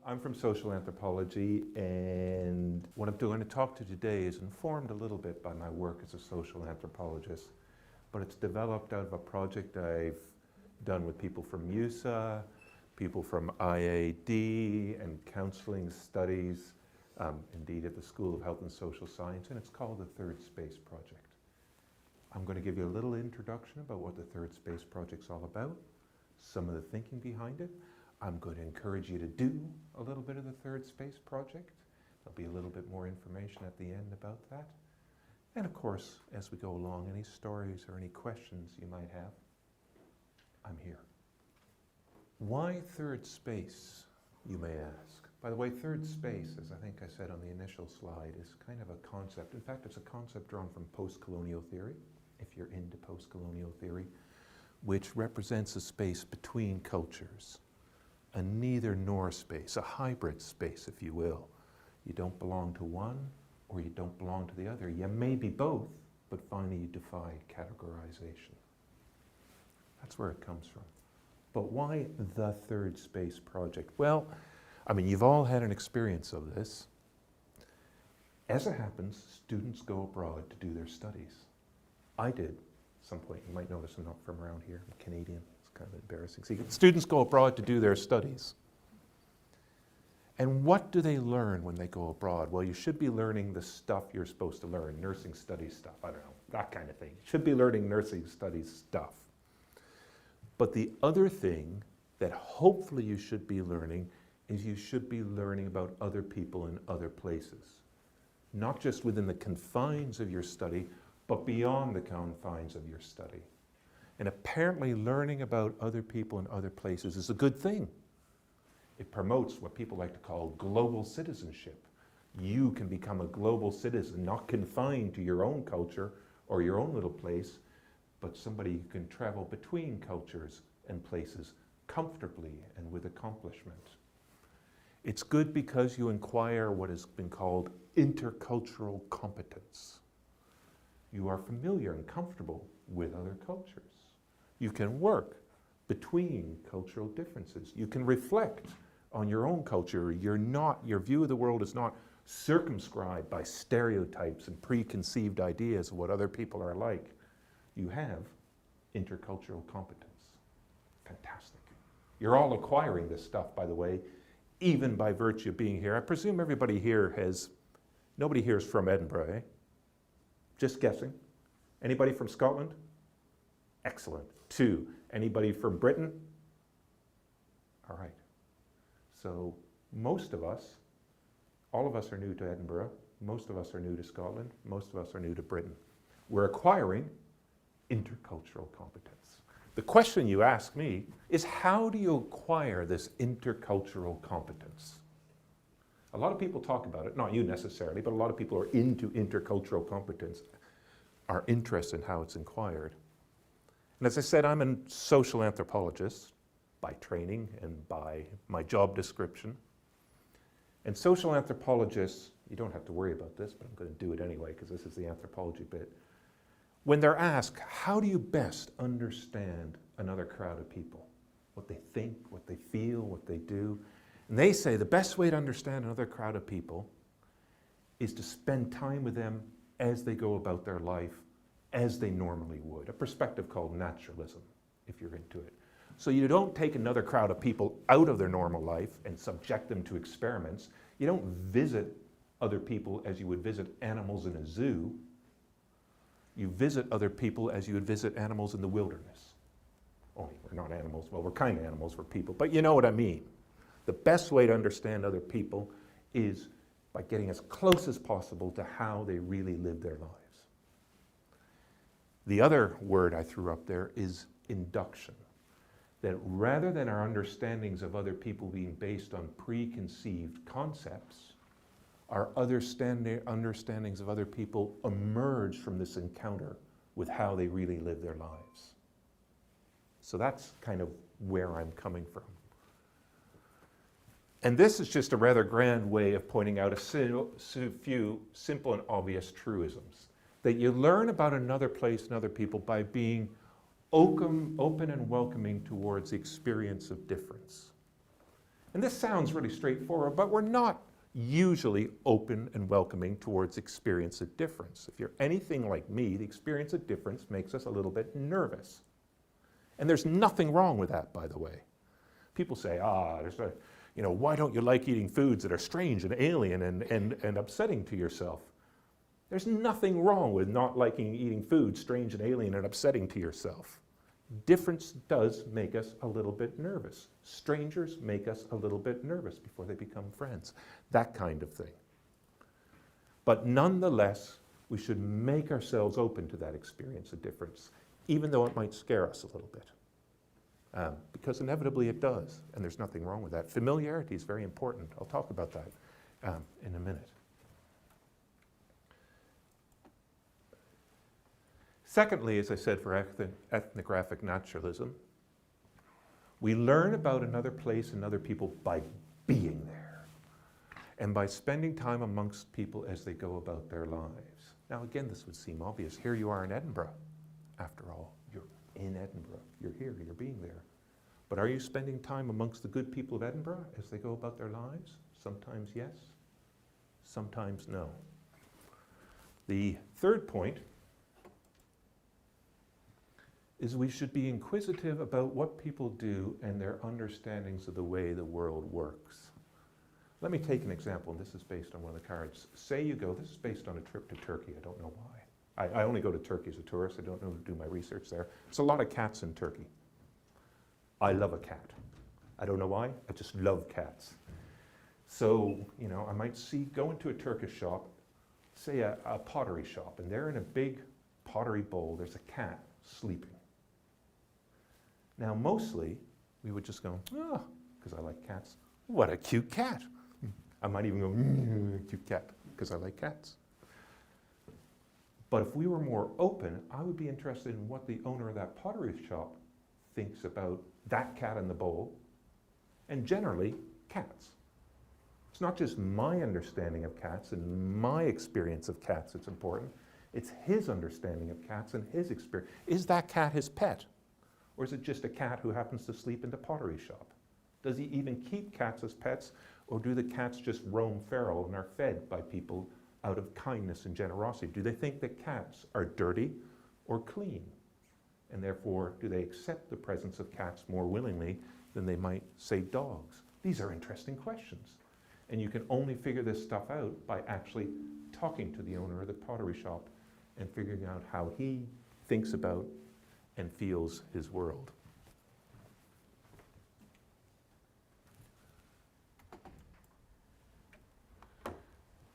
I'm from social anthropology, and what I'm going to talk to today is informed a little bit by my work as a social anthropologist, but it's developed out of a project I've done with people from USA, people from IAD, and counseling studies, indeed at the School of Health and Social Science, and it's called the Third Space Project. I'm going to give you a little introduction about what the Third Space Project's all about, some of the thinking behind it. I'm going to encourage you to do a little bit of the Third Space Project. There'll be a little bit more information at the end about that. And of course, as we go along, any stories or any questions you might have, I'm here. Why third space, you may ask? By the way, third space, as I think I said on the initial slide, is kind of a concept. In fact, it's a concept drawn from post-colonial theory, if you're into post-colonial theory, which represents a space between cultures, a neither nor space, a hybrid space, if you will. You don't belong to one or you don't belong to the other. You may be both, but finally you defy categorization. That's where it comes from. But why the Third Space Project? Well, I mean, you've all had an experience of this. As it happens, students go abroad to do their studies. I did at some point. You might notice I'm not from around here. I'm Canadian. It's kind of embarrassing. See, students go abroad to do their studies. And what do they learn when they go abroad? Well, you should be learning the stuff you're supposed to learn, nursing studies stuff, I don't know, that kind of thing. You should be learning nursing studies stuff. But the other thing that hopefully you should be learning is you should be learning about other people in other places. Not just within the confines of your study, but beyond the confines of your study. And apparently learning about other people in other places is a good thing. It promotes what people like to call global citizenship. You can become a global citizen, not confined to your own culture or your own little place, but somebody who can travel between cultures and places comfortably and with accomplishment. It's good because you acquire what has been called intercultural competence. You are familiar and comfortable with other cultures. You can work between cultural differences. You can reflect on your own culture. Your view of the world is not circumscribed by stereotypes and preconceived ideas of what other people are like. You have intercultural competence. Fantastic. You're all acquiring this stuff, by the way, even by virtue of being here. I presume everybody here nobody here is from Edinburgh, eh? Just guessing. Anybody from Scotland? Excellent. 2. Anybody from Britain? All right. So most of us, all of us are new to Edinburgh. Most of us are new to Scotland. Most of us are new to Britain. We're acquiring intercultural competence. The question you ask me is, how do you acquire this intercultural competence? A lot of people talk about it, not you necessarily, but a lot of people are into intercultural competence, are interested in how it's acquired. And as I said, I'm a social anthropologist by training and by my job description. And social anthropologists, you don't have to worry about this, but I'm going to do it anyway because this is the anthropology bit. When they're asked, how do you best understand another crowd of people? What they think, what they feel, what they do. And they say the best way to understand another crowd of people is to spend time with them as they go about their life, as they normally would. A perspective called naturalism, if you're into it. So you don't take another crowd of people out of their normal life and subject them to experiments. You don't visit other people as you would visit animals in a zoo. You visit other people as you would visit animals in the wilderness. Only we're not animals. Well, we're kind of animals, we're people, but you know what I mean. The best way to understand other people is by getting as close as possible to how they really live their lives. The other word I threw up there is induction. That rather than our understandings of other people being based on preconceived concepts, our understandings of other people emerge from this encounter with how they really live their lives. So that's kind of where I'm coming from. And this is just a rather grand way of pointing out a few simple and obvious truisms. That you learn about another place and other people by being open and welcoming towards the experience of difference. And this sounds really straightforward, but we're not usually open and welcoming towards experience of difference. If you're anything like me, the experience of difference makes us a little bit nervous. And there's nothing wrong with that, by the way. People say, why don't you like eating foods that are strange and alien and upsetting to yourself? There's nothing wrong with not liking eating food strange and alien and upsetting to yourself. Difference does make us a little bit nervous. Strangers make us a little bit nervous before they become friends. That kind of thing. But nonetheless, we should make ourselves open to that experience of difference, even though it might scare us a little bit. Because inevitably it does, and there's nothing wrong with that. Familiarity is very important. I'll talk about that in a minute. Secondly, as I said, for ethnographic naturalism, we learn about another place and other people by being there and by spending time amongst people as they go about their lives. Now again, this would seem obvious. Here you are in Edinburgh, after all. You're in Edinburgh. You're here. You're being there. But are you spending time amongst the good people of Edinburgh as they go about their lives? Sometimes yes, sometimes no. The third point is we should be inquisitive about what people do and their understandings of the way the world works. Let me take an example, and this is based on one of the cards. Say you go, this is based on a trip to Turkey, I don't know why. I only go to Turkey as a tourist, I don't know to do my research there. There's a lot of cats in Turkey. I love a cat. I don't know why, I just love cats. So, I might go into a Turkish shop, say a pottery shop, and there in a big pottery bowl, there's a cat sleeping. Now, mostly, we would just go, because I like cats. What a cute cat. I might even go, cute cat, because I like cats. But if we were more open, I would be interested in what the owner of that pottery shop thinks about that cat in the bowl, and generally, cats. It's not just my understanding of cats and my experience of cats that's important. It's his understanding of cats and his experience. Is that cat his pet? Or is it just a cat who happens to sleep in the pottery shop? Does he even keep cats as pets, or do the cats just roam feral and are fed by people out of kindness and generosity? Do they think that cats are dirty or clean? And therefore, do they accept the presence of cats more willingly than they might, say, dogs? These are interesting questions. And you can only figure this stuff out by actually talking to the owner of the pottery shop and figuring out how he thinks about and feels his world.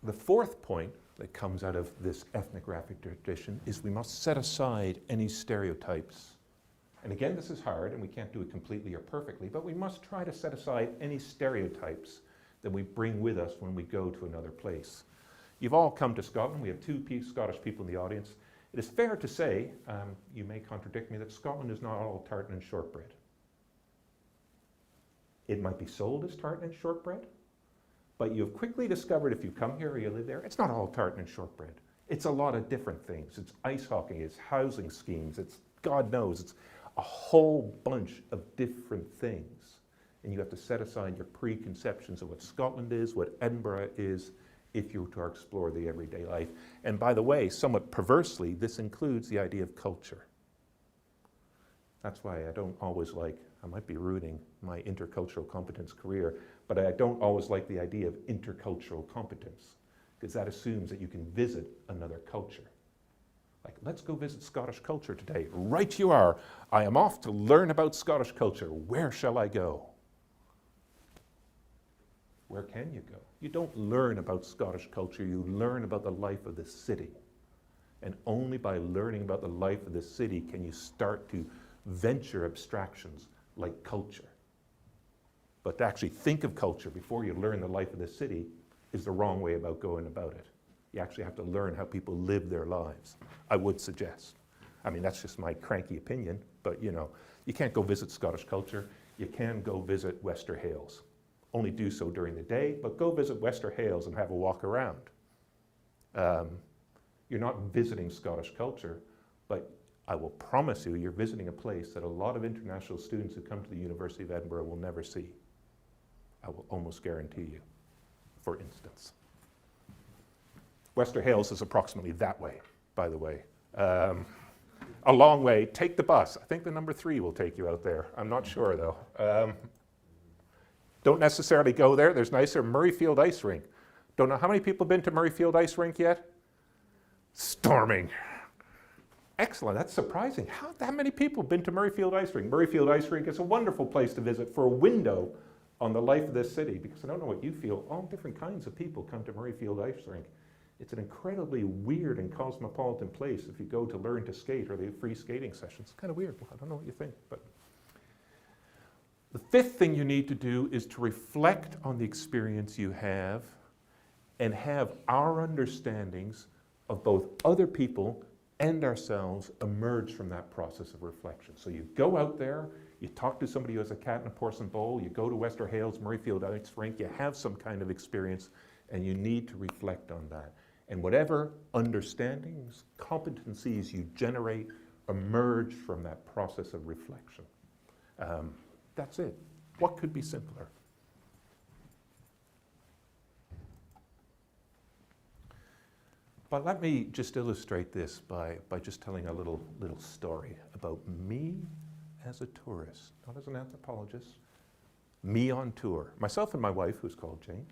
The fourth point that comes out of this ethnographic tradition is we must set aside any stereotypes. And again, this is hard, and we can't do it completely or perfectly, but we must try to set aside any stereotypes that we bring with us when we go to another place. You've all come to Scotland. We have two Scottish people in the audience. It is fair to say, you may contradict me, that Scotland is not all tartan and shortbread. It might be sold as tartan and shortbread, but you've quickly discovered if you come here or you live there, it's not all tartan and shortbread. It's a lot of different things. It's ice hockey, it's housing schemes, it's God knows, it's a whole bunch of different things. And you have to set aside your preconceptions of what Scotland is, what Edinburgh is, if you were to explore the everyday life. And by the way, somewhat perversely, this includes the idea of culture. That's why I don't always I might be ruining my intercultural competence career, but I don't always like the idea of intercultural competence, because that assumes that you can visit another culture. Like, let's go visit Scottish culture today. Right you are. I am off to learn about Scottish culture. Where shall I go? Where can you go? You don't learn about Scottish culture, you learn about the life of the city. And only by learning about the life of the city can you start to venture abstractions like culture. But to actually think of culture before you learn the life of the city is the wrong way about going about it. You actually have to learn how people live their lives, I would suggest. I mean, that's just my cranky opinion, but you can't go visit Scottish culture. You can go visit Wester Hailes. Only do so during the day, but go visit Wester Hailes and have a walk around. You're not visiting Scottish culture, but I will promise you, you're visiting a place that a lot of international students who come to the University of Edinburgh will never see. I will almost guarantee you, for instance. Wester Hailes is approximately that way, by the way. A long way. Take the bus. I think the number 3 will take you out there. I'm not sure, though. Don't necessarily go there. There's nicer Murrayfield Ice Rink. Don't know how many people have been to Murrayfield Ice Rink yet? Storming. Excellent. That's surprising. How that many people have been to Murrayfield Ice Rink? Murrayfield Ice Rink is a wonderful place to visit for a window on the life of this city, because I don't know what you feel. All different kinds of people come to Murrayfield Ice Rink. It's an incredibly weird and cosmopolitan place if you go to learn to skate or the free skating sessions. It's kind of weird. I don't know what you think, but the 5th thing you need to do is to reflect on the experience you have and have our understandings of both other people and ourselves emerge from that process of reflection. So you go out there, you talk to somebody who has a cat in a porcelain bowl, you go to Wester Hailes, Murrayfield Ice Rink, you have some kind of experience, and you need to reflect on that. And whatever understandings, competencies you generate emerge from that process of reflection. That's it. What could be simpler? But let me just illustrate this by just telling a little story about me as a tourist, not as an anthropologist, me on tour. Myself and my wife, who's called Jane,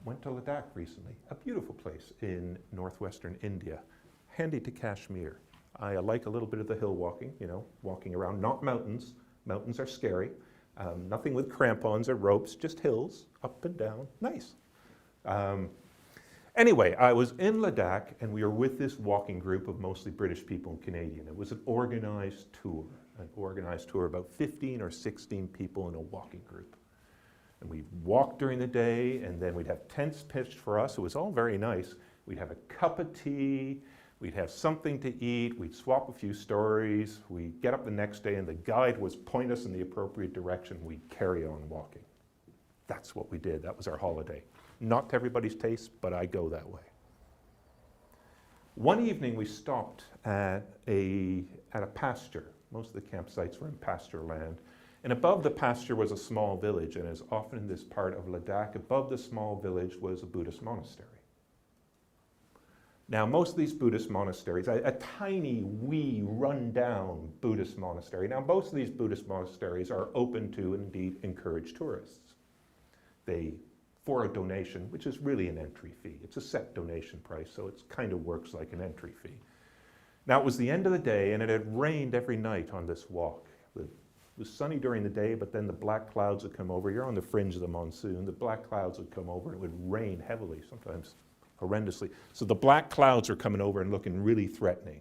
went to Ladakh recently, a beautiful place in northwestern India, handy to Kashmir. I like a little bit of the hill walking, walking around, not mountains. Mountains are scary. Nothing with crampons or ropes, just hills, up and down, nice. Anyway, I was in Ladakh and we were with this walking group of mostly British people and Canadian. It was an organized tour, about 15 or 16 people in a walking group. And we walked during the day, and then we'd have tents pitched for us. It was all very nice. We'd have a cup of tea, we'd have something to eat, we'd swap a few stories, we'd get up the next day and the guide would point us in the appropriate direction. We'd carry on walking. That's what we did. That was our holiday. Not to everybody's taste, but I go that way. One evening we stopped at a pasture. Most of the campsites were in pasture land. And above the pasture was a small village, and as often in this part of Ladakh, above the small village was a Buddhist monastery. Now, most of these Buddhist monasteries, a tiny, wee, run-down Buddhist monastery. Now, most of these Buddhist monasteries are open to, and indeed, encourage tourists. For a donation, which is really an entry fee. It's a set donation price, so it kind of works like an entry fee. Now, it was the end of the day, and it had rained every night on this walk. It was sunny during the day, but then the black clouds would come over. You're on the fringe of the monsoon. The black clouds would come over, and it would rain heavily, sometimes horrendously. So the black clouds are coming over and looking really threatening.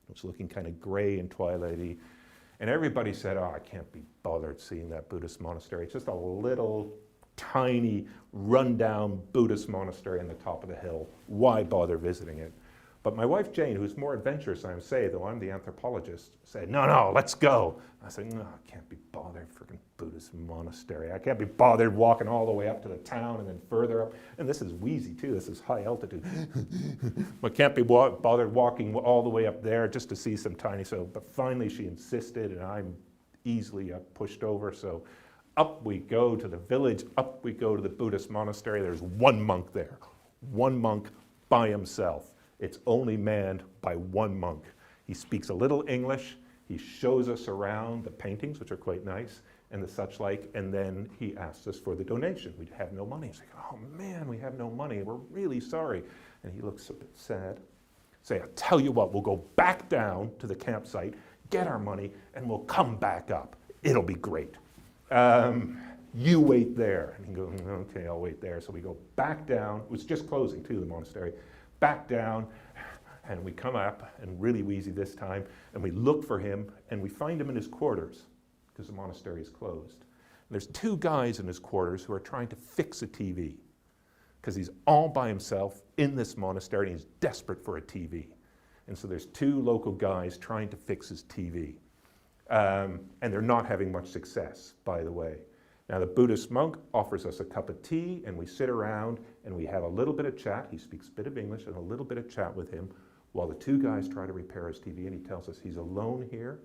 It was looking kind of gray and twilighty. And everybody said, I can't be bothered seeing that Buddhist monastery. It's just a little tiny, rundown Buddhist monastery on the top of the hill. Why bother visiting it? But my wife Jane, who's more adventurous, I would say, though I'm the anthropologist, said, no, let's go. I said, no, I can't be bothered, freaking Buddhist monastery. I can't be bothered walking all the way up to the town and then further up. And this is wheezy too, this is high altitude. But can't be bothered walking all the way up there just to see some tiny, but finally she insisted, and I'm easily pushed over, so up we go to the village, up we go to the Buddhist monastery. There's one monk there, one monk by himself. It's only manned by one monk. He speaks a little English. He shows us around the paintings, which are quite nice, and the such like, and then he asks us for the donation. We have no money. He's like, oh man, we have no money. We're really sorry. And he looks a bit sad. Say, I'll tell you what, we'll go back down to the campsite, get our money, and we'll come back up. It'll be great. You wait there. And he goes, okay, I'll wait there. So we go back down. It was just closing too, the monastery. Back down, and we come up, and really wheezy this time, and we look for him, and we find him in his quarters, because the monastery is closed. And there's two guys in his quarters who are trying to fix a TV, because he's all by himself in this monastery, and he's desperate for a TV. And so there's two local guys trying to fix his TV. And they're not having much success, by the way. Now, the Buddhist monk offers us a cup of tea, and we sit around, and we have a little bit of chat. He speaks a bit of English, and a little bit of chat with him, while the two guys try to repair his TV, and he tells us he's alone here.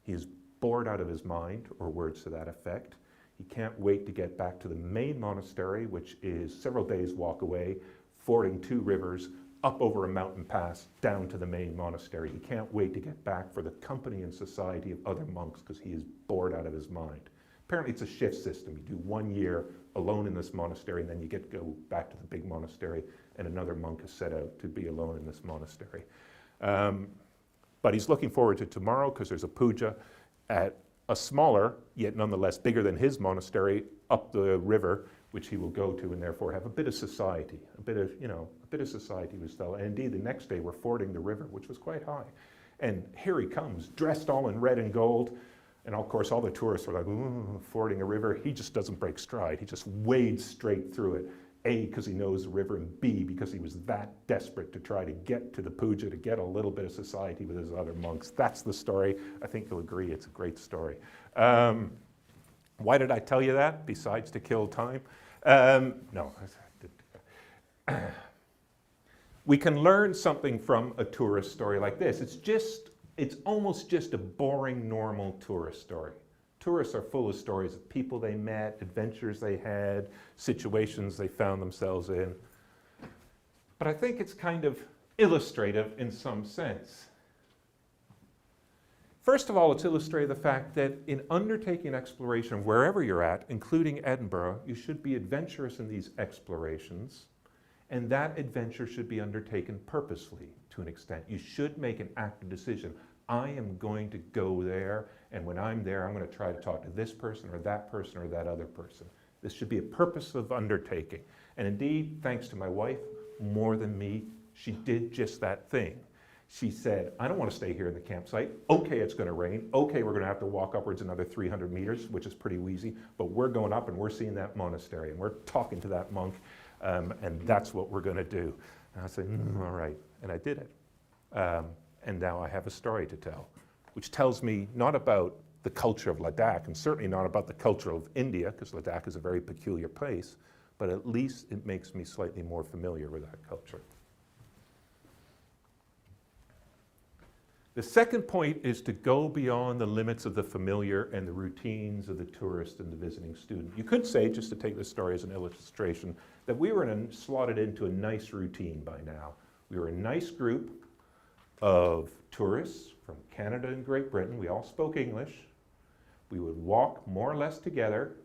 He is bored out of his mind, or words to that effect. He can't wait to get back to the main monastery, which is several days' walk away, fording 2 rivers, up over a mountain pass, down to the main monastery. He can't wait to get back for the company and society of other monks because he is bored out of his mind. Apparently it's a shift system. You do 1 year alone in this monastery, and then you get to go back to the big monastery, and another monk is set out to be alone in this monastery. But he's looking forward to tomorrow because there's a puja at a smaller, yet nonetheless bigger than his monastery, up the river, which he will go to and therefore have a bit of society, a bit of society with Stella. And indeed, the next day we're fording the river, which was quite high. And here he comes, dressed all in red and gold. And of course, all the tourists are like, ooh, fording a river. He just doesn't break stride. He just wades straight through it. A, because he knows the river, and B, because he was that desperate to try to get to the puja, to get a little bit of society with his other monks. That's the story. I think you'll agree it's a great story. Why did I tell you that, besides to kill time? No. We can learn something from a tourist story like this. It's almost just a boring, normal tourist story. Tourists are full of stories of people they met, adventures they had, situations they found themselves in. But I think it's kind of illustrative in some sense. First of all, it's illustrative of the fact that in undertaking exploration wherever you're at, including Edinburgh, you should be adventurous in these explorations, and that adventure should be undertaken purposefully to an extent. You should make an active decision. I am going to go there, and when I'm there, I'm going to try to talk to this person or that other person. This should be a purposive undertaking. And indeed, thanks to my wife, more than me, she did just that thing. She said, I don't want to stay here in the campsite. Okay, it's going to rain. Okay, we're going to have to walk upwards another 300 meters, which is pretty wheezy, but we're going up and we're seeing that monastery and we're talking to that monk, and that's what we're going to do. And I said, all right, and I did it. And now I have a story to tell, which tells me not about the culture of Ladakh, and certainly not about the culture of India, because Ladakh is a very peculiar place, but at least it makes me slightly more familiar with that culture. The second point is to go beyond the limits of the familiar and the routines of the tourist and the visiting student. You could say, just to take this story as an illustration, that we were slotted into a nice routine by now. We were a nice group of tourists from Canada and Great Britain. We all spoke English. We would walk more or less together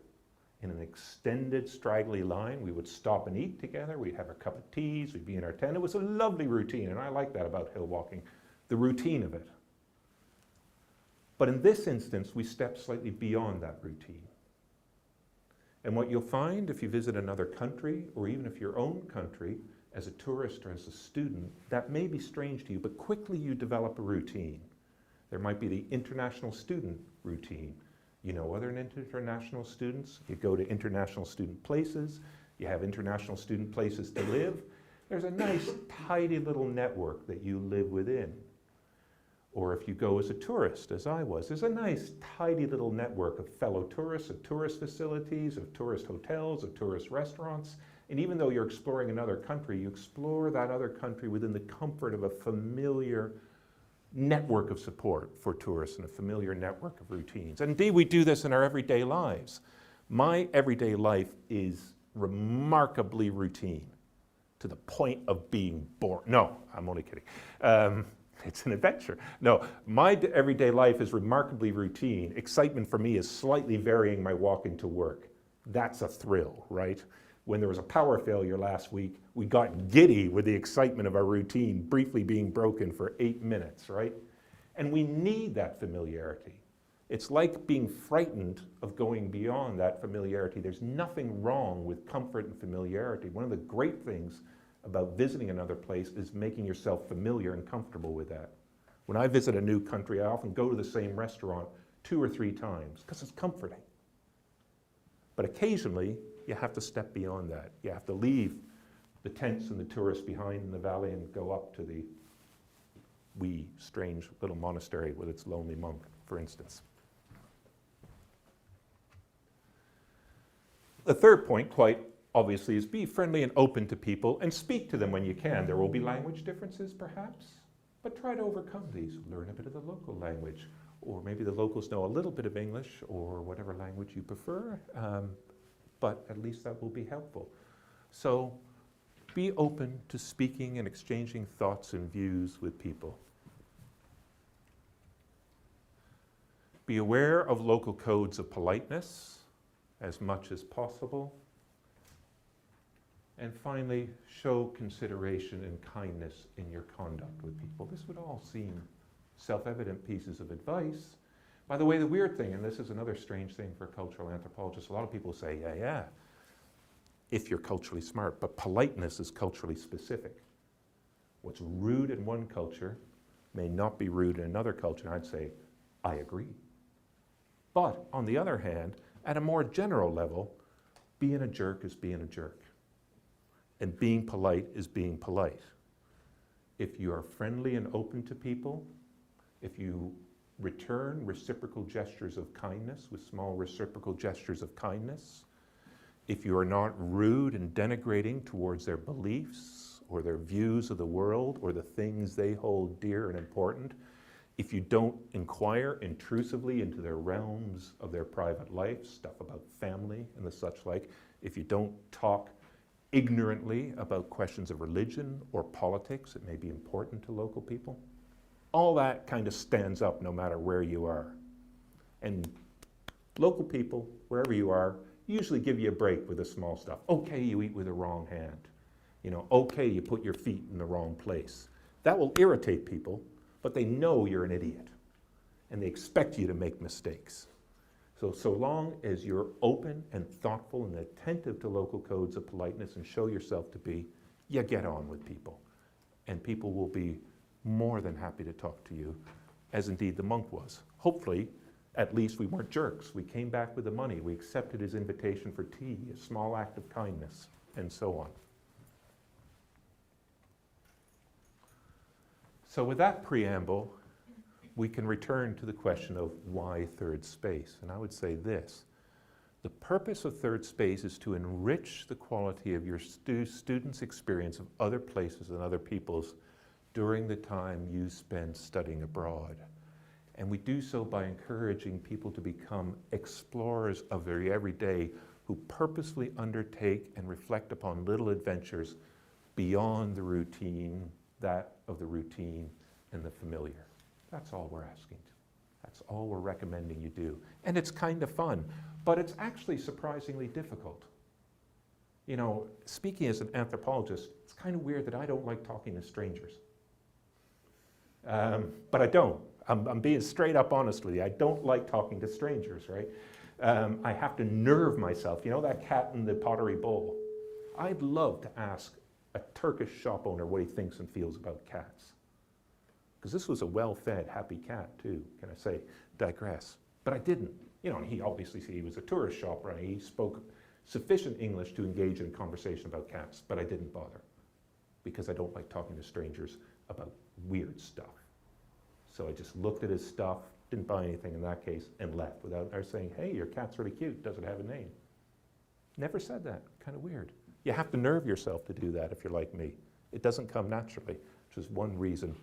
in an extended, straggly line. We would stop and eat together. We'd have a cup of teas. We'd be in our tent. It was a lovely routine, and I like that about hill walking, the routine of it. But in this instance, we stepped slightly beyond that routine. And what you'll find if you visit another country, or even if your own country, as a tourist or as a student, that may be strange to you, but quickly you develop a routine. There might be the international student routine. You know other international students. You go to international student places. You have international student places to live. There's a nice, tidy little network that you live within. Or if you go as a tourist, as I was, there's a nice, tidy little network of fellow tourists, of tourist facilities, of tourist hotels, of tourist restaurants. And even though you're exploring another country, you explore that other country within the comfort of a familiar network of support for tourists and a familiar network of routines. And indeed, we do this in our everyday lives. My everyday life is remarkably routine to the point of being boring. No, I'm only kidding. It's an adventure. No, my everyday life is remarkably routine. Excitement for me is slightly varying my walk into work. That's a thrill, right? When there was a power failure last week, we got giddy with the excitement of our routine briefly being broken for 8 minutes, right? And we need that familiarity. It's like being frightened of going beyond that familiarity. There's nothing wrong with comfort and familiarity. One of the great things about visiting another place is making yourself familiar and comfortable with that. When I visit a new country, I often go to the same restaurant 2 or 3 times because it's comforting. But occasionally, you have to step beyond that. You have to leave the tents and the tourists behind in the valley and go up to the wee, strange little monastery with its lonely monk, for instance. The third point, quite obviously, is be friendly and open to people and speak to them when you can. There will be language differences, perhaps, but try to overcome these. Learn a bit of the local language. or maybe the locals know a little bit of English or whatever language you prefer, but at least that will be helpful. So be open to speaking and exchanging thoughts and views with people. Be aware of local codes of politeness as much as possible. And finally, show consideration and kindness in your conduct with people. This would all seem self-evident pieces of advice. By the way, the weird thing, and this is another strange thing for cultural anthropologists, a lot of people say, yeah, if you're culturally smart, but politeness is culturally specific. What's rude in one culture may not be rude in another culture, and I'd say, I agree. But on the other hand, at a more general level, being a jerk is being a jerk. And being polite is being polite. If you are friendly and open to people, if you return reciprocal gestures of kindness with small reciprocal gestures of kindness, if you are not rude and denigrating towards their beliefs or their views of the world or the things they hold dear and important, if you don't inquire intrusively into their realms of their private life, stuff about family and the such like, if you don't talk ignorantly about questions of religion or politics that may be important to local people, all that kind of stands up no matter where you are. And local people, wherever you are, usually give you a break with the small stuff. Okay, you eat with the wrong hand. Okay, you put your feet in the wrong place. That will irritate people, but they know you're an idiot, and they expect you to make mistakes. So long as you're open and thoughtful and attentive to local codes of politeness and show yourself to be, you get on with people. And people will be more than happy to talk to you, as indeed the monk was. Hopefully, at least we weren't jerks. We came back with the money. We accepted his invitation for tea, a small act of kindness, and so on. So with that preamble, we can return to the question of why third space. And I would say this: the purpose of third space is to enrich the quality of your students' experience of other places and other peoples during the time you spend studying abroad. And we do so by encouraging people to become explorers of their everyday who purposefully undertake and reflect upon little adventures beyond the routine, that of the routine and the familiar. That's all we're asking. That's all we're recommending you do. And it's kind of fun, but it's actually surprisingly difficult. Speaking as an anthropologist, it's kind of weird that I don't like talking to strangers. But I don't. I'm being straight up honest with you. I don't like talking to strangers, right? I have to nerve myself. That cat in the pottery bowl? I'd love to ask a Turkish shop owner what he thinks and feels about cats. Because this was a well-fed, happy cat too, can I say, digress. But I didn't. He obviously said he was a tourist shop, right? He spoke sufficient English to engage in conversation about cats, but I didn't bother. Because I don't like talking to strangers about weird stuff. So I just looked at his stuff, didn't buy anything in that case, and left without ever saying, hey, your cat's really cute, does it have a name? Never said that, kind of weird. You have to nerve yourself to do that if you're like me. It doesn't come naturally, which is one reason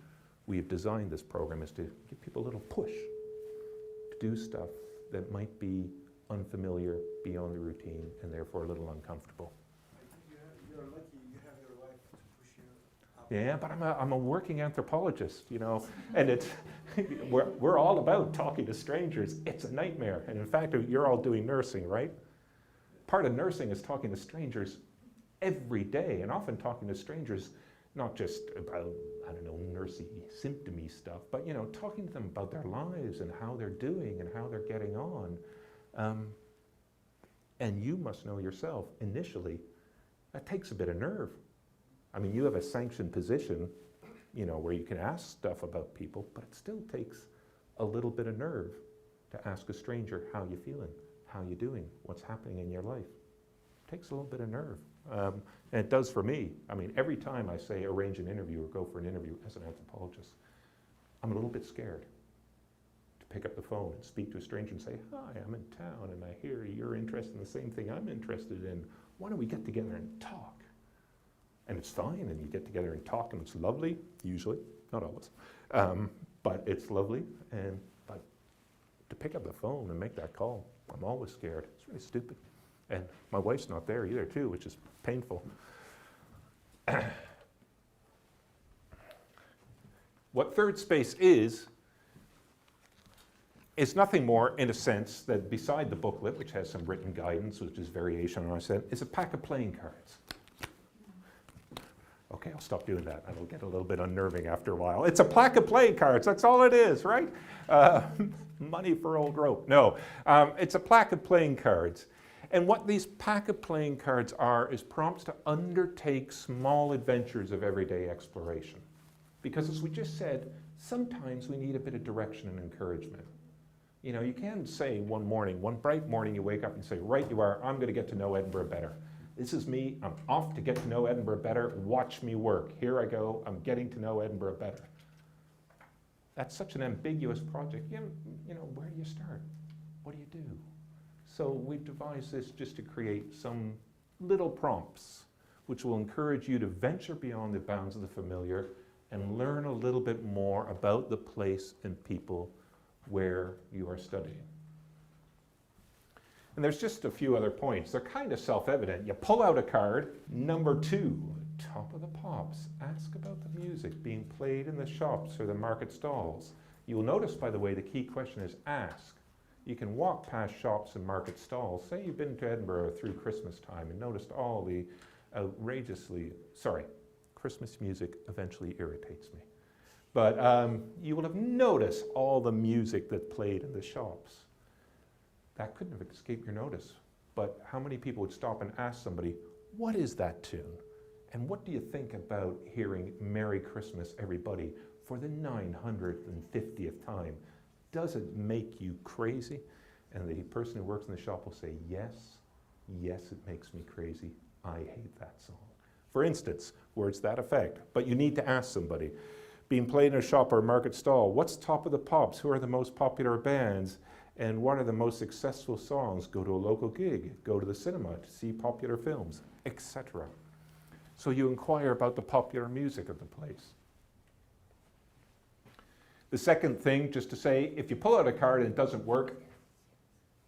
we have designed this program, is to give people a little push to do stuff that might be unfamiliar, beyond the routine, and therefore a little uncomfortable. You're lucky you have your wife to push you up. Yeah, but I'm a working anthropologist, and it's we're all about talking to strangers. It's a nightmare, and in fact, you're all doing nursing, right? Part of nursing is talking to strangers every day, and often talking to strangers not just about, nursey, symptomy stuff, but, talking to them about their lives and how they're doing and how they're getting on. And you must know yourself, initially, that takes a bit of nerve. You have a sanctioned position, where you can ask stuff about people, but it still takes a little bit of nerve to ask a stranger, how you feeling, how you doing, what's happening in your life. It takes a little bit of nerve. And it does for me. Every time I say arrange an interview or go for an interview as an anthropologist, I'm a little bit scared to pick up the phone and speak to a stranger and say, hi, I'm in town and I hear you're interested in the same thing I'm interested in. Why don't we get together and talk? And it's fine, and you get together and talk, and it's lovely, usually, not always, but it's lovely. But to pick up the phone and make that call. I'm always scared. It's really stupid. And my wife's not there either, too, which is painful. What third space is nothing more, in a sense, that beside the booklet, which has some written guidance, which is variation on what I said, is a pack of playing cards. Okay, I'll stop doing that. That'll get a little bit unnerving after a while. It's a pack of playing cards. That's all it is, right? Money for old rope. No, it's a pack of playing cards. And what these pack of playing cards are is prompts to undertake small adventures of everyday exploration. Because as we just said, sometimes we need a bit of direction and encouragement. You know, you can't say one bright morning you wake up and say, right you are, I'm going to get to know Edinburgh better. This is me, I'm off to get to know Edinburgh better, watch me work. Here I go, I'm getting to know Edinburgh better. That's such an ambiguous project. You know, where do you start? What do you do? So we've devised this just to create some little prompts which will encourage you to venture beyond the bounds of the familiar and learn a little bit more about the place and people where you are studying. And there's just a few other points. They're kind of self-evident. You pull out a card, number 2, top of the pops. Ask about the music being played in the shops or the market stalls. You'll notice, by the way, the key question is ask. You can walk past shops and market stalls. Say you've been to Edinburgh through Christmas time and noticed all the Christmas music eventually irritates me. But you will have noticed all the music that played in the shops. That couldn't have escaped your notice. But how many people would stop and ask somebody, what is that tune? And what do you think about hearing Merry Christmas, everybody, for the 950th time? Does it make you crazy? And the person who works in the shop will say, yes, it makes me crazy. I hate that song. For instance, words to that effect. But you need to ask somebody. Being played in a shop or a market stall, what's top of the pops? Who are the most popular bands? And what are the most successful songs? Go to a local gig, go to the cinema to see popular films, etc. So you inquire about the popular music of the place. The second thing, just to say, if you pull out a card and it doesn't work,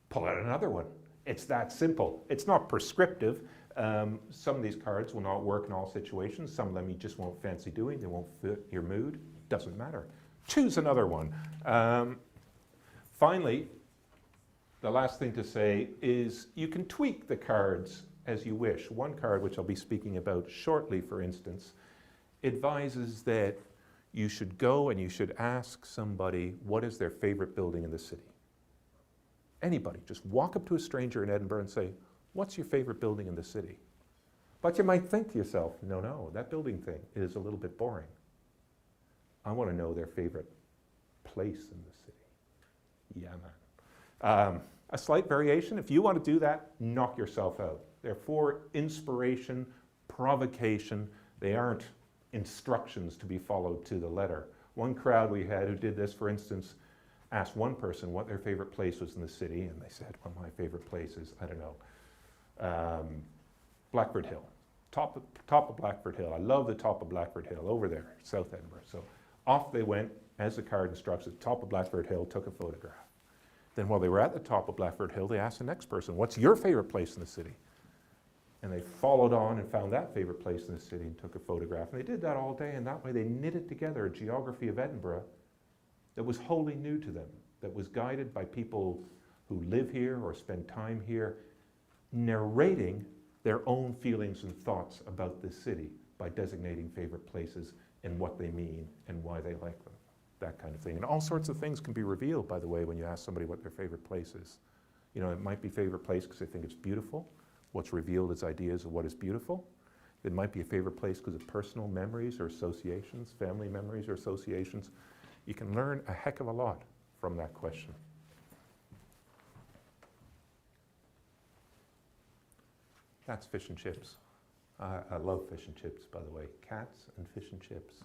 pull out another one. It's that simple. It's not prescriptive. Some of these cards will not work in all situations. Some of them you just won't fancy doing. They won't fit your mood. Doesn't matter. Choose another one. Finally, the last thing to say is you can tweak the cards as you wish. One card, which I'll be speaking about shortly, for instance, advises that you should go and you should ask somebody what is their favorite building in the city. Anybody. Just walk up to a stranger in Edinburgh and say, what's your favorite building in the city? But you might think to yourself, no, that building thing is a little bit boring. I want to know their favorite place in the city. Yeah, man. A slight variation, if you want to do that, knock yourself out. They're for inspiration, provocation. They aren't instructions to be followed to the letter. One crowd we had who did this, for instance, asked one person what their favorite place was in the city, and they said, well, my favorite place is, I don't know, Blackford Hill. Top of Blackford Hill. I love the top of Blackford Hill over there, South Edinburgh. So off they went, as the card instructs, at the top of Blackford Hill, took a photograph. Then while they were at the top of Blackford Hill, they asked the next person, what's your favorite place in the city? And they followed on and found that favorite place in the city and took a photograph. And they did that all day, and that way they knitted together a geography of Edinburgh that was wholly new to them, that was guided by people who live here or spend time here, narrating their own feelings and thoughts about this city by designating favorite places and what they mean and why they like them, that kind of thing. And all sorts of things can be revealed, by the way, when you ask somebody what their favorite place is. You know, it might be favorite place because they think it's beautiful. What's revealed is ideas of what is beautiful. It might be a favorite place because of personal memories or associations, family memories or associations. You can learn a heck of a lot from that question. That's fish and chips. I love fish and chips, by the way. Cats and fish and chips.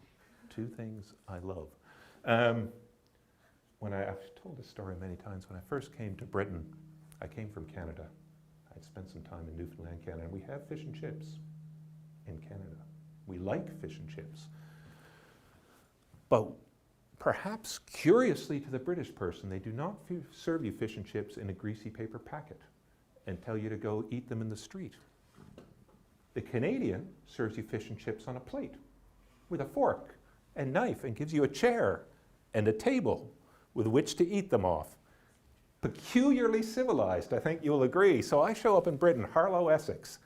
Two things I love. I've told this story many times. When I first came to Britain, I came from Canada. I'd spent some time in Newfoundland, Canada, and we have fish and chips in Canada. We like fish and chips. But perhaps curiously to the British person, they do not serve you fish and chips in a greasy paper packet and tell you to go eat them in the street. The Canadian serves you fish and chips on a plate with a fork and knife and gives you a chair and a table with which to eat them off. Peculiarly civilized, I think you'll agree. So I show up in Britain, Harlow, Essex.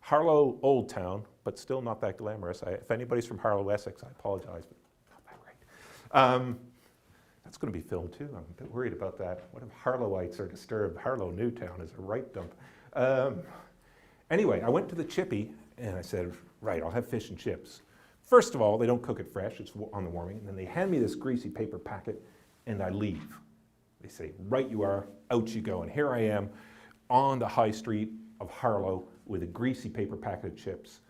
Harlow, old town, but still not that glamorous. If anybody's from Harlow, Essex, I apologize, but not that great. That's going to be filmed too. I'm a bit worried about that. What if Harlowites are disturbed? Harlow Newtown is a right dump. Anyway, I went to the chippy and I said, right, I'll have fish and chips. First of all, they don't cook it fresh, it's on the warming. And then they hand me this greasy paper packet and I leave. They say, right you are, out you go. And here I am on the high street of Harlow with a greasy paper packet of chips,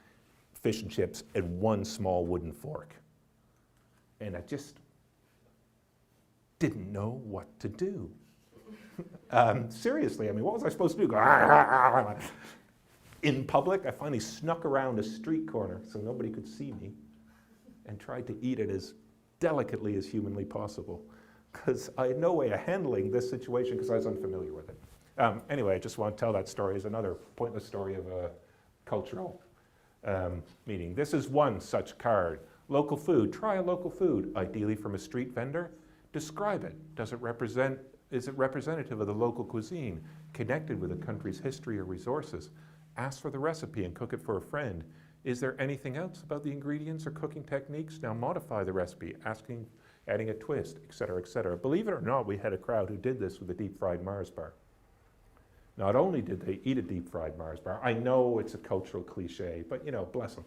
fish and chips, and one small wooden fork. And I just didn't know what to do. Seriously, I mean, what was I supposed to do? Go, in public, I finally snuck around a street corner so nobody could see me and tried to eat it as delicately as humanly possible, because I had no way of handling this situation because I was unfamiliar with it. Anyway, I just want to tell that story as another pointless story of a cultural meeting. This is one such card. Local food. Try a local food, ideally from a street vendor. Describe it. Is it representative of the local cuisine, connected with a country's history or resources? Ask for the recipe and cook it for a friend. Is there anything else about the ingredients or cooking techniques? Now modify the recipe, adding a twist, et cetera, et cetera. Believe it or not, we had a crowd who did this with a deep-fried Mars bar. Not only did they eat a deep-fried Mars bar, I know it's a cultural cliche, but you know, bless them.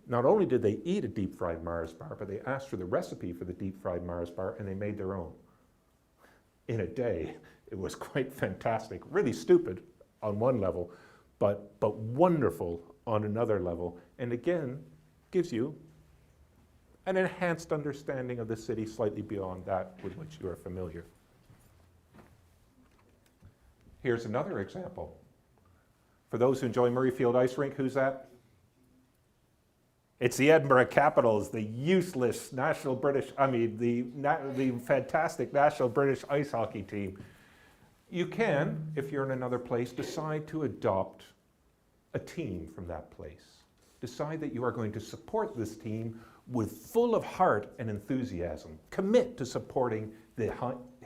Not only did they eat a deep-fried Mars bar, but they asked for the recipe for the deep-fried Mars bar and they made their own. In a day, it was quite fantastic. Really stupid on one level, but wonderful on another level. And again, gives you an enhanced understanding of the city slightly beyond that with which you are familiar. Here's another example. For those who enjoy Murrayfield Ice Rink, who's that? It's the Edinburgh Capitals, the useless national British, the fantastic national British ice hockey team. You can, if you're in another place, decide to adopt a team from that place. Decide that you are going to support this team with full of heart and enthusiasm. Commit to supporting the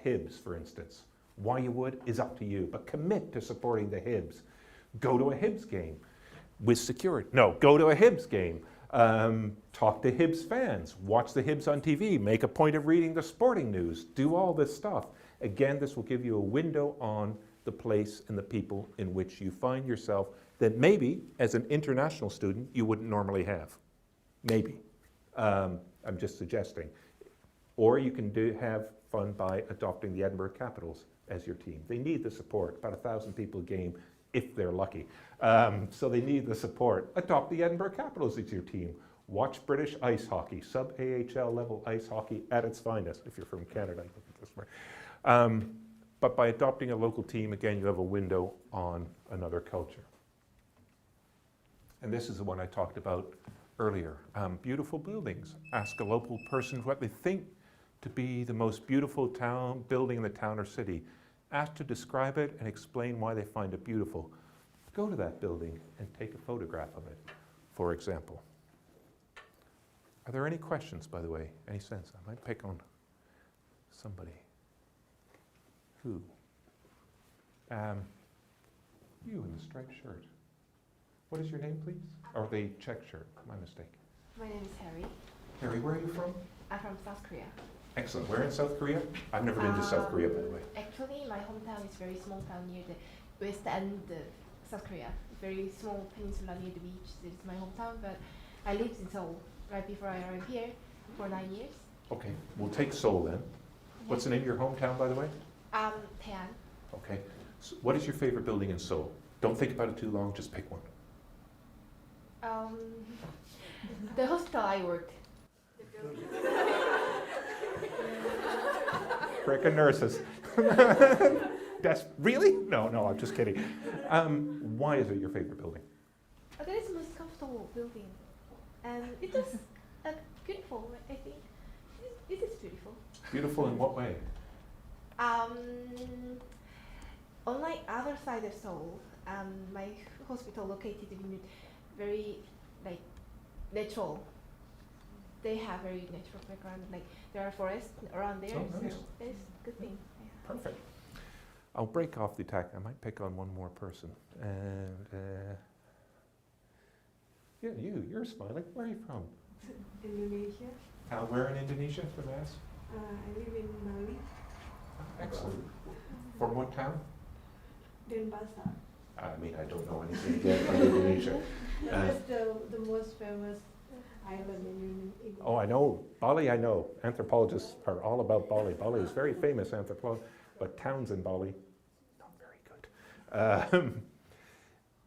Hibs, for instance. Why you would is up to you, but commit to supporting the Hibs. Go to a Hibs game with security. No, go to a Hibs game. Talk to Hibs fans. Watch the Hibs on TV. Make a point of reading the sporting news. Do all this stuff. Again, this will give you a window on the place and the people in which you find yourself that maybe, as an international student, you wouldn't normally have. Maybe. I'm just suggesting. Or you can have fun by adopting the Edinburgh Capitals as your team. They need the support, about 1,000 people a game, if they're lucky. So they need the support. Adopt the Edinburgh Capitals as your team. Watch British ice hockey, sub-AHL level ice hockey at its finest, if you're from Canada. But by adopting a local team, again, you have a window on another culture. And this is the one I talked about earlier. Beautiful buildings. Ask a local person what they think to be the most beautiful building in the town or city. Ask to describe it and explain why they find it beautiful. Go to that building and take a photograph of it, for example. Are there any questions, by the way? Any sense? I might pick on somebody. Who? You in the striped shirt. What is your name, please? Or the check shirt, my mistake. My name is Harry. Harry, where are you from? I'm from South Korea. Excellent. Where in South Korea? I've never been to South Korea, by the way. Actually, my hometown is a very small town near the west end of South Korea. Very small peninsula near the beach. This is my hometown, but I lived in Seoul right before I arrived here for 9 years. Okay, we'll take Seoul then. What's the name of your hometown, by the way? Taean. Okay. So what is your favorite building in Seoul? Don't think about it too long, just pick one. The hospital I worked. Frickin' nurses. Really? No, I'm just kidding. Why is it your favorite building? That is the most comfortable building. And it is beautiful, I think. This is beautiful. Beautiful in what way? On my other side of Seoul, my hospital located in very like natural. They have very natural background. Like there are forests around there, Oh, nice. so it's a good thing. Yeah. Perfect. I'll break off the attack. I might pick on one more person. And yeah, you're smiling. Where are you from? Indonesia. Where in Indonesia, if I ask? I live in Bali, Excellent. From what town? Denpasar. I mean, I don't know anything yet about Indonesia. That's the most famous island in Indonesia. Oh, I know. Bali, I know. Anthropologists are all about Bali. Bali is very famous anthropology, but towns in Bali, not very good.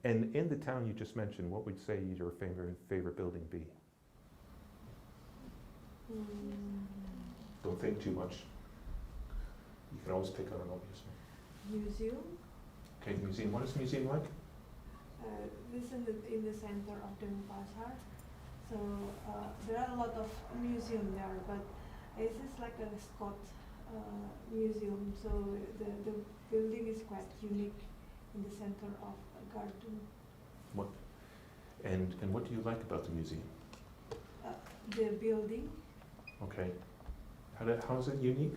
And in the town you just mentioned, what would say your favorite building be? Don't think too much. You can always pick on an obvious one. Museum. Okay, museum. What is the museum like? This is in the center of Denpasar. So there are a lot of museums there, but this is like a Scott museum. So the building is quite unique in the center of a garden. What? And what do you like about the museum? The building. Okay. How is it unique?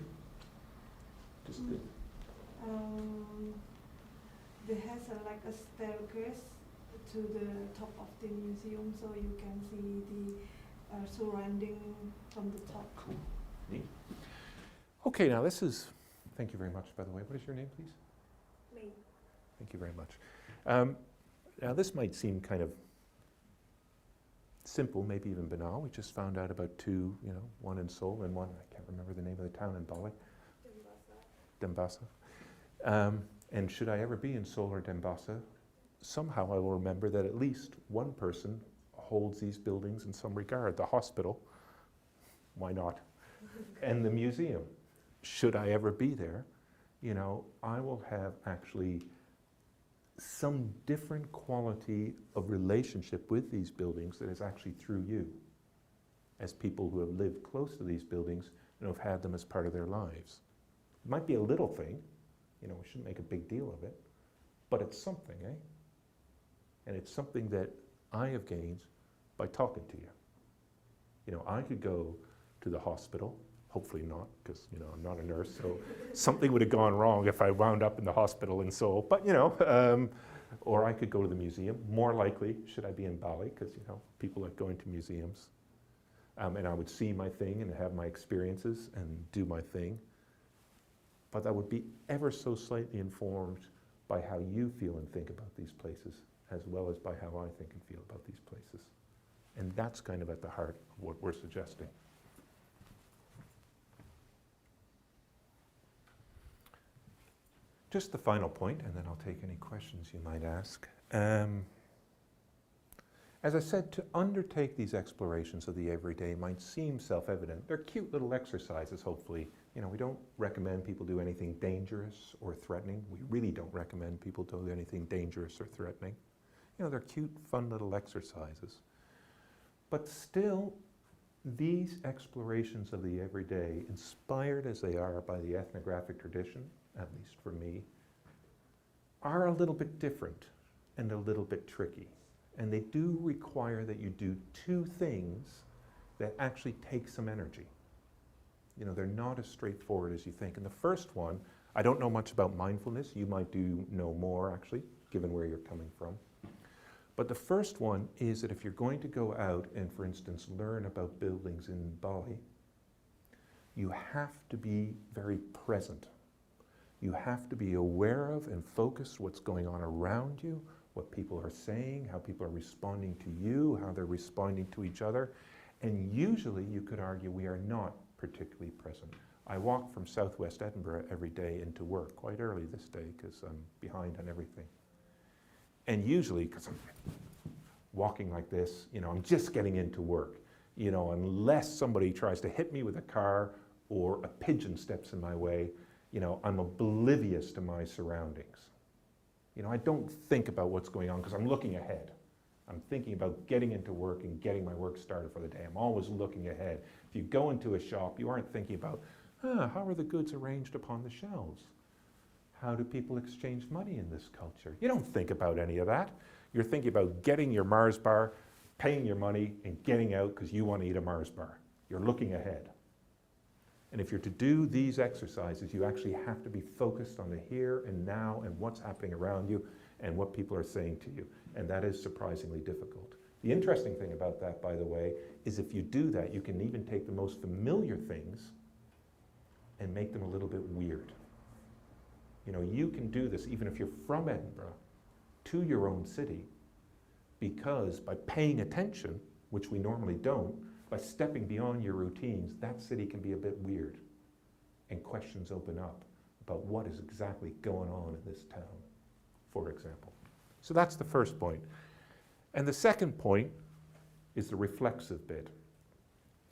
Just the, There has like a staircase to the top of the museum, so you can see the surrounding from the top. cool. Neat. Okay, now this is. Thank you very much. By the way, what is your name, please? May. Thank you very much. Now this might seem kind of simple, maybe even banal. We just found out about two, one in Seoul and one, I can't remember the name of the town in Bali. Denpasar. And should I ever be in Seoul or Denpasar, somehow I will remember that at least one person holds these buildings in some regard. The hospital, why not? And the museum. Should I ever be there, I will have actually some different quality of relationship with these buildings that is actually through you, as people who have lived close to these buildings and have had them as part of their lives. It might be a little thing, we shouldn't make a big deal of it, but it's something, eh? And it's something that I have gained by talking to you. I could go to the hospital, hopefully not, because, I'm not a nurse, so something would have gone wrong if I wound up in the hospital in Seoul, but, or I could go to the museum, more likely, should I be in Bali, because, people like going to museums, and I would see my thing and have my experiences and do my thing, but I would be ever so slightly informed by how you feel and think about these places, as well as by how I think and feel about these places. And that's kind of at the heart of what we're suggesting. Just the final point, and then I'll take any questions you might ask. As I said, to undertake these explorations of the everyday might seem self-evident. They're cute little exercises, hopefully. We don't recommend people do anything dangerous or threatening. We really don't recommend people do anything dangerous or threatening. They're cute, fun little exercises. But still, these explorations of the everyday, inspired as they are by the ethnographic tradition, at least for me, are a little bit different and a little bit tricky. And they do require that you do two things that actually take some energy. They're not as straightforward as you think. And the first one, I don't know much about mindfulness. You might know more, actually, given where you're coming from. But the first one is that if you're going to go out and, for instance, learn about buildings in Bali, you have to be very present. You have to be aware of and focus what's going on around you, what people are saying, how people are responding to you, how they're responding to each other. And usually, you could argue, we are not particularly present. I walk from southwest Edinburgh every day into work, quite early this day because I'm behind on everything. And usually, because I'm walking like this, I'm just getting into work, unless somebody tries to hit me with a car or a pigeon steps in my way, I'm oblivious to my surroundings. I don't think about what's going on because I'm looking ahead. I'm thinking about getting into work and getting my work started for the day. I'm always looking ahead. If you go into a shop, you aren't thinking about, how are the goods arranged upon the shelves? How do people exchange money in this culture? You don't think about any of that. You're thinking about getting your Mars bar, paying your money, and getting out because you want to eat a Mars bar. You're looking ahead. And if you're to do these exercises, you actually have to be focused on the here and now and what's happening around you and what people are saying to you. And that is surprisingly difficult. The interesting thing about that, by the way, is if you do that, you can even take the most familiar things and make them a little bit weird. You know, you can do this even if you're from Edinburgh to your own city, because by paying attention, which we normally don't, by stepping beyond your routines, that city can be a bit weird. And questions open up about what is exactly going on in this town, for example. So that's the first point. And the second point is the reflexive bit.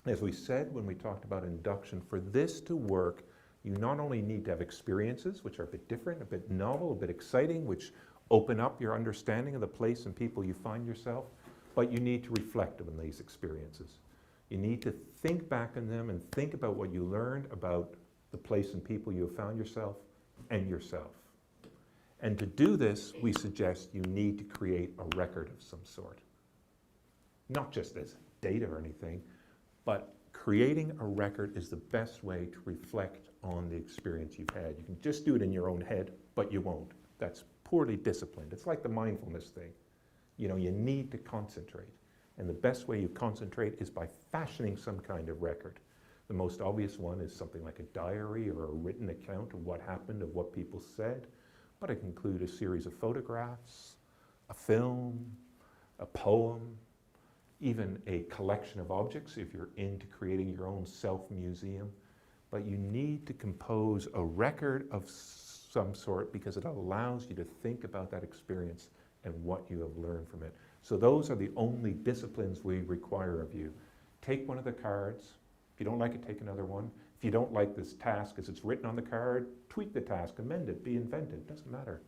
As we said when we talked about induction, for this to work, you not only need to have experiences, which are a bit different, a bit novel, a bit exciting, which open up your understanding of the place and people you find yourself, but you need to reflect on these experiences. You need to think back on them and think about what you learned about the place and people you have found yourself and yourself. And to do this, we suggest you need to create a record of some sort. Not just as data or anything, but creating a record is the best way to reflect on the experience you've had. You can just do it in your own head, but you won't. That's poorly disciplined. It's like the mindfulness thing. You know, you need to concentrate. And the best way you concentrate is by fashioning some kind of record. The most obvious one is something like a diary or a written account of what happened, of what people said. But it can include a series of photographs, a film, a poem, even a collection of objects if you're into creating your own self-museum. But you need to compose a record of some sort because it allows you to think about that experience and what you have learned from it. So those are the only disciplines we require of you. Take one of the cards. If you don't like it, take another one. If you don't like this task as it's written on the card, tweak the task, amend it, be inventive, doesn't matter.